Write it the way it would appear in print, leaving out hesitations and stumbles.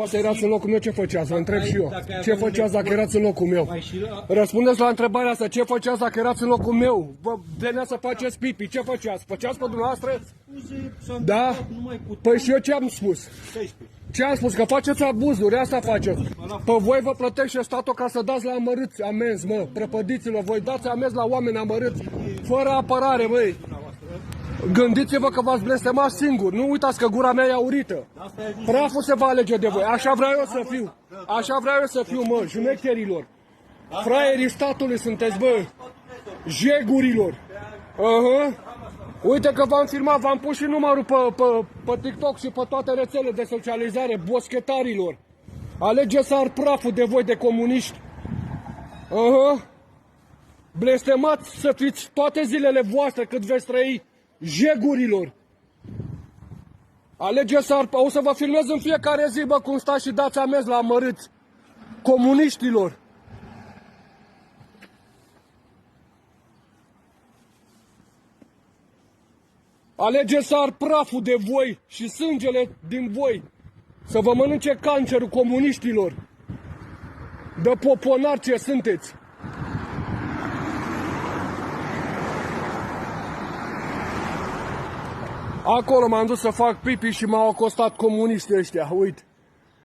Asta erați în locul meu, ce făceați? Vă întreb și eu. Ce făceați dacă erați în locul meu? Răspundeți la întrebarea asta. Ce făceați dacă erați în locul meu? Vă venea să faceți pipi. Ce făceați? Făceați pe dumneavoastră? Da? Păi și eu ce am spus? Ce am spus? Că faceți abuzuri, asta faceți. Pe voi vă plătește statul ca să dați la amărâți amenzi, mă. Prăpădiților, voi dați amenzi la oameni amărâți. Fără apărare, băi. Gândiți-vă că v-ați blestemat singur. Nu uitați că gura mea e aurită. Praful se va alege de voi. Așa vreau eu să fiu. Așa vreau eu să fiu, mă, jumecherilor. Fraierii statului sunteți, bă. Jegurilor. Uite că v-am filmat, v-am pus și numărul pe TikTok și pe toate rețelele de socializare, boschetarilor. Alegeți să ar praful de voi, de comuniști. Blestemați să fiți toate zilele voastre cât veți trăi, jegurilor. Alegeți să ar... O să vă filmez în fiecare zi, bă, cum stați și dați amenzi la amărâți comuniștilor. Alegeți să ar praful de voi și sângele din voi. Să vă mănânce cancerul comuniștilor. De poponar ce sunteți. Acolo m-am dus să fac pipi și m-au acostat comuniștii ăștia, uite.